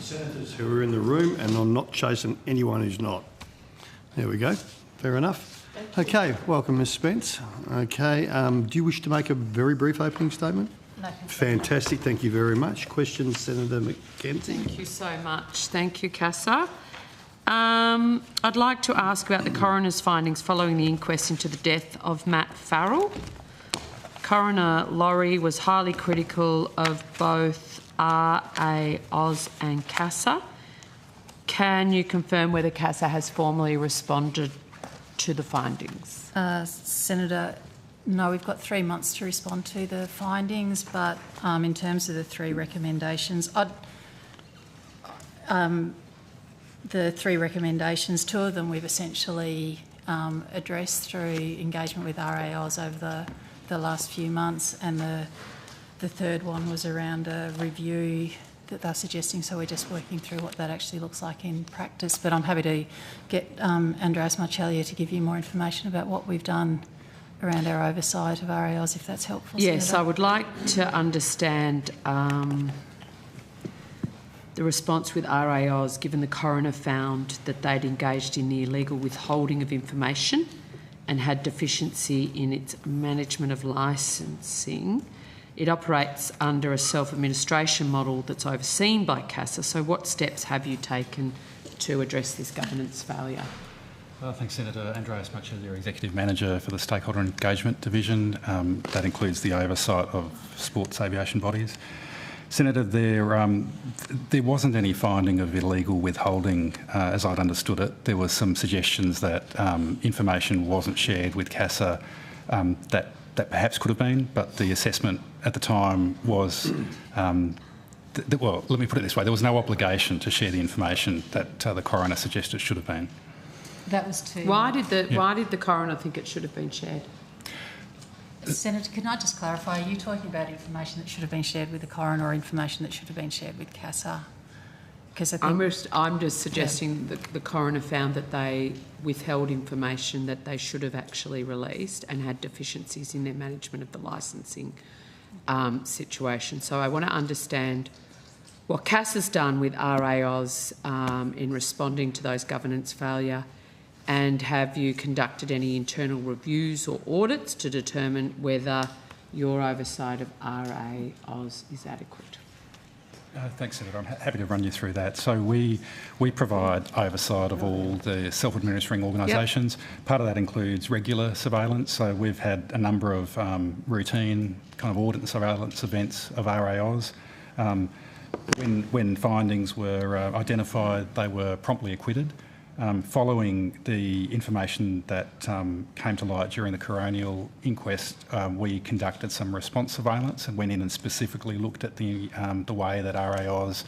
senators who are in the room, and I'm not chasing anyone who's not. There we go. Fair enough. Okay, welcome, Ms Spence. Okay, do you wish to make a very brief opening statement? No. Fantastic, thank you very much. Questions, Senator McKenzie? Thank you so much. Thank you, Casa. I'd like to ask about the coroner's findings following the inquest into the death of Matt Farrell. Coroner Laurie was highly critical of both RAOS and CASA. Can you confirm whether CASA has formally responded to the findings? Senator, no, we've got 3 months to respond to the findings, but in terms of the 3 recommendations, the 3 recommendations, 2 of them we've essentially addressed through engagement with RAOs over the last few months, and the third one was around a review that they're suggesting, so we're just working through what that actually looks like in practice. But I'm happy to get Andreas Marcellia to give you more information about what we've done around our oversight of RAOs, if that's helpful. Yes, Senator. I would like to understand the response with RAOs, given the coroner found that they'd engaged in the illegal withholding of information and had deficiency in its management of licensing. It operates under a self-administration model that's overseen by CASA. So what steps have you taken to address this governance failure? Thanks, Senator. Andreas Marcellia, Executive Manager for the Stakeholder Engagement Division. That includes the oversight of sports aviation bodies. Senator, there wasn't any finding of illegal withholding, as I'd understood it. There was some suggestions that information wasn't shared with CASA that perhaps could have been, but the assessment at the time was, well, let me put it this way, there was no obligation to share the information that the coroner suggested should have been. That was too... Why did the coroner think it should have been shared? Senator, can I just clarify, are you talking about information that should have been shared with the coroner or information that should have been shared with CASA? Because I think... I'm just suggesting that the coroner found that they withheld information that they should have actually released and had deficiencies in their management of the licensing situation. So I want to understand what CASA's done with RAOs in responding to those governance failure, and have you conducted any internal reviews or audits to determine whether your oversight of RAOs is adequate? Thanks, Senator. I'm happy to run you through that. So we provide oversight of all the self-administering organisations. Yep. Part of that includes regular surveillance. So we've had a number of routine kind of audit and surveillance events of RAOs. When findings were identified, they were promptly acquitted. Following the information that came to light during the coronial inquest, we conducted some response surveillance and went in and specifically looked at the way that RAOs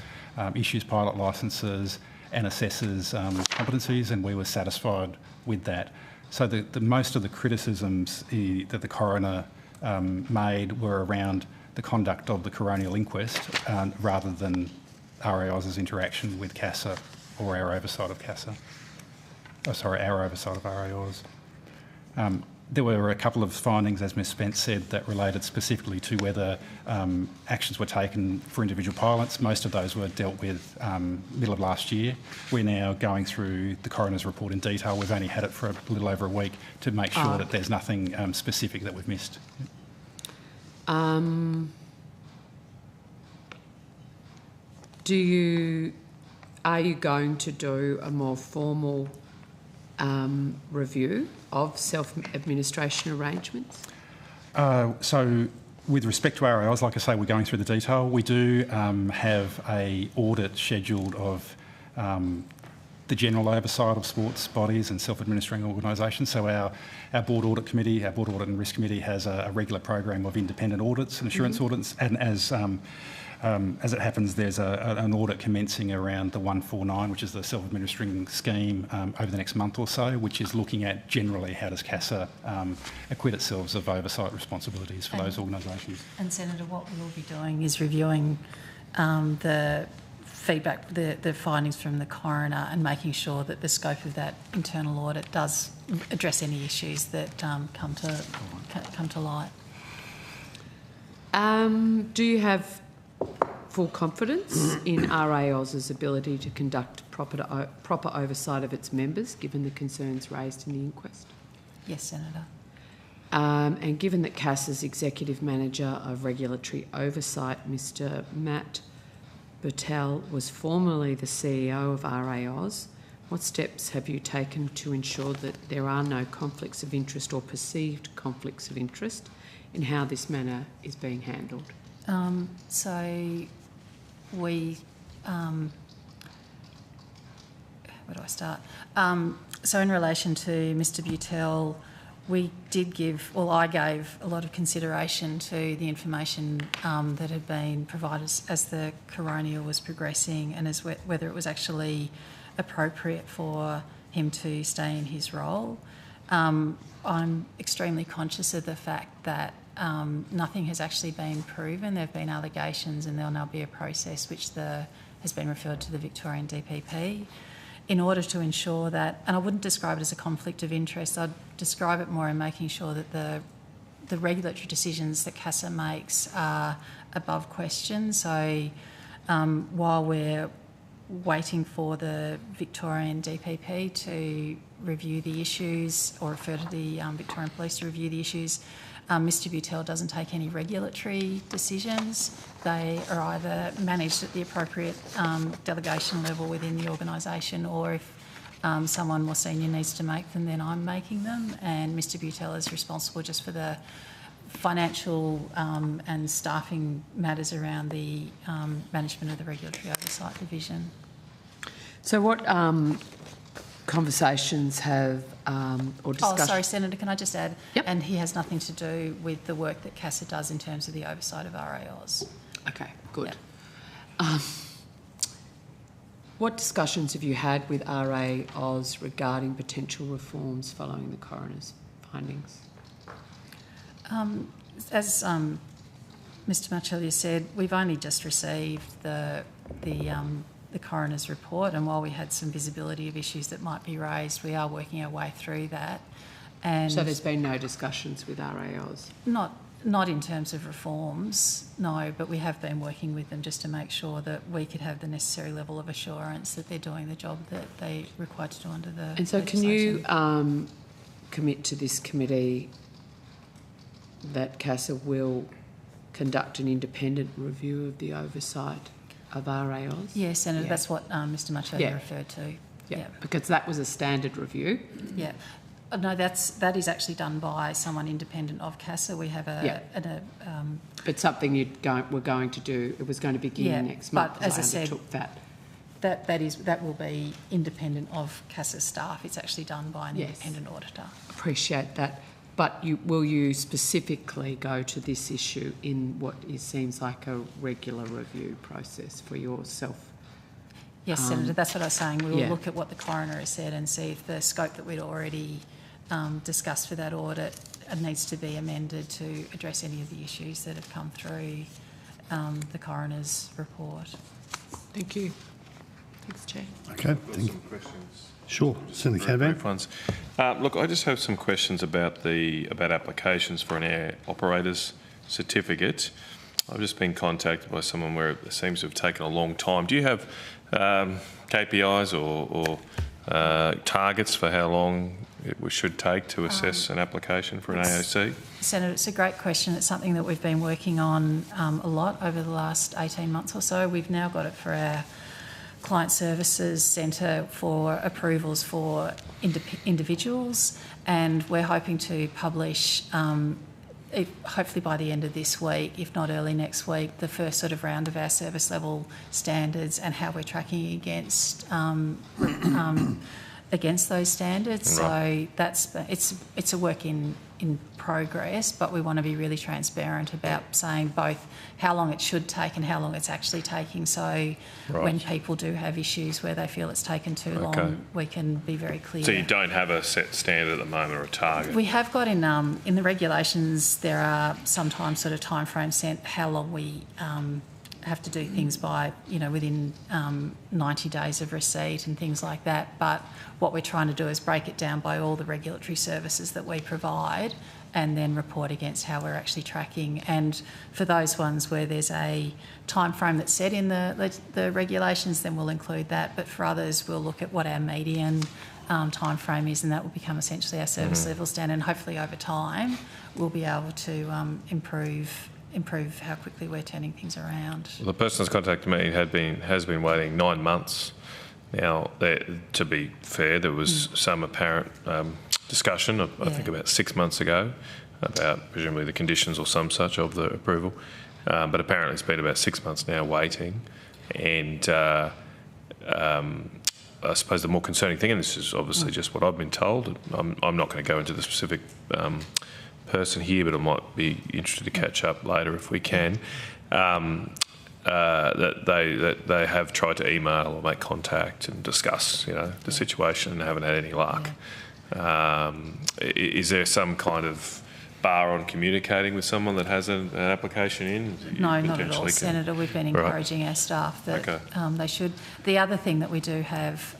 issues pilot licences and assesses competencies, and we were satisfied with that. So the most of the criticisms that the coroner made were around the conduct of the coronial inquest rather than RAOs' interaction with CASA or our oversight of CASA. Our oversight of RAOs. There were a couple of findings, as Ms Spence said, that related specifically to whether actions were taken for individual pilots. Most of those were dealt with middle of last year. We're now going through the coroner's report in detail. We've only had it for a little over a week to make sure that there's nothing specific that we've missed. Are you going to do a more formal review of self-administration arrangements? So with respect to RAOs, like I say, we're going through the detail. We do have an audit scheduled of the general oversight of sports bodies and self-administering organisations. So our Board Audit Committee, our Board Audit and Risk Committee has a regular program of independent audits and assurance audits, and as it happens, there's an audit commencing around the 149, which is the self-administering scheme, over the next month or so, which is looking at generally how does CASA acquit itself of oversight responsibilities for those organisations. And Senator, what we will be doing is reviewing the feedback, the findings from the coroner, and making sure that the scope of that internal audit does address any issues that come to light. Do you have full confidence in RAOS's ability to conduct proper oversight of its members, given the concerns raised in the inquest? Yes, Senator. And given that CASA's Executive Manager of Regulatory Oversight, Mr Matt Bertel, was formerly the CEO of RAOS, what steps have you taken to ensure that there are no conflicts of interest or perceived conflicts of interest in how this matter is being handled? So we... where do I start? So in relation to Mr Bertel, we did give, well, I gave a lot of consideration to the information that had been provided as the coronial was progressing, and as whether it was actually appropriate for him to stay in his role. I'm extremely conscious of the fact that nothing has actually been proven. There have been allegations, and there'll now be a process which has been referred to the Victorian DPP. In order to ensure that, and I wouldn't describe it as a conflict of interest, I'd describe it more in making sure that the regulatory decisions that CASA makes are above question. So while we're waiting for the Victorian DPP to review the issues or refer to the Victorian Police to review the issues, Mr Bertel doesn't take any regulatory decisions. They are either managed at the appropriate delegation level within the organisation, or if someone more senior needs to make them, then I'm making them. And Mr Bertel is responsible just for the financial and staffing matters around the management of the Regulatory Oversight Division. So what conversations have or discussions... Oh, sorry, Senator, can I just add? Yep. And he has nothing to do with the work that CASA does in terms of the oversight of RAOs. Okay, good. Yep. What discussions have you had with RAOs regarding potential reforms following the coroner's findings? As Mr Marcellia said, we've only just received the coroner's report, and while we had some visibility of issues that might be raised, we are working our way through that. And so there's been no discussions with RAOs? Not in terms of reforms, no, but we have been working with them just to make sure that we could have the necessary level of assurance that they're doing the job that they're required to do under the And so legislation. can you commit to this committee that CASA will conduct an independent review of the oversight of RAOs? Yes, Senator, Yeah. that's what Mr Marcellia referred to. Yeah, because that was a standard review. Yeah. No, that is actually done by someone independent of CASA. We have but something we're going to do. It was going to begin next month. But as I said, undertook that will be independent of CASA staff. It's actually done by an independent auditor. Appreciate that. But will you specifically go to this issue in what seems like a regular review process for yourself? Yes, Senator, that's what I was saying. We will look at what the coroner has said and see if the scope that we'd already discussed for that audit needs to be amended to address any of the issues that have come through the coroner's report. Thank you. Thanks, Chair. Okay. Some questions. Sure. Senator Canavan. Brief ones. Look, I just have some questions about applications for an air operator's certificate. I've just been contacted by someone where it seems to have taken a long time. Do you have KPIs or targets for how long it should take to assess an application for an AOC? Senator, it's a great question. It's something that we've been working on a lot over the last 18 months or so. We've now got it for our Client Services Centre for approvals for individuals, and we're hoping to publish, hopefully by the end of this week, if not early next week, the first sort of round of our service level standards and how we're tracking against those standards. Right. So it's a work in progress, but we want to be really transparent about saying both how long it should take and how long it's actually taking. So when people do have issues where they feel it's taken too long, we can be very clear. So you don't have a set standard at the moment or a target? We have got in the regulations, there are sometimes sort of timeframes set how long we have to do things by, within 90 days of receipt and things like that. But what we're trying to do is break it down by all the regulatory services that we provide and then report against how we're actually tracking. And for those ones where there's a time frame that's set in the regulations, then we'll include that. But for others, we'll look at what our median time frame is, and that will become essentially our service level standard. And hopefully over time, we'll be able to improve how quickly we're turning things around. Well, the person that's contacted me has been waiting 9 months. Now, to be fair, there was some apparent discussion, I think about 6 months ago, about presumably the conditions or some such of the approval. But apparently it's been about 6 months now waiting. And I suppose the more concerning thing, and this is obviously just what I've been told, I'm not going to go into the specific person here, but I might be interested to catch up later if we can, that they have tried to email or make contact and discuss, the situation and haven't had any luck. Is there some kind of bar on communicating with someone that has an application in? No, not at all, Senator. We've been encouraging our staff that they should. The other thing that we do have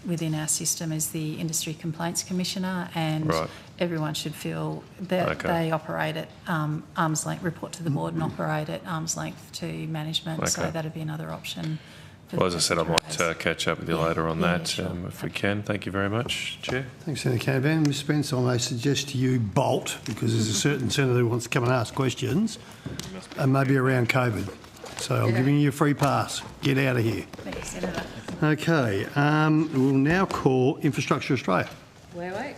within our system is the Industry Complaints Commissioner, and everyone should feel that they operate at arm's length, report to the board and operate at arm's length to management. So that would be another option. Well, as I said, I might catch up with you later on that if we can. Thank you very much, Chair. Thanks, Senator Canavan. Ms Spence, I may suggest to you bolt, because there's a certain senator who wants to come and ask questions, and maybe around COVID. So I'm giving you a free pass. Get out of here. Thank you, Senator. Okay, we'll now call Infrastructure Australia. Wait.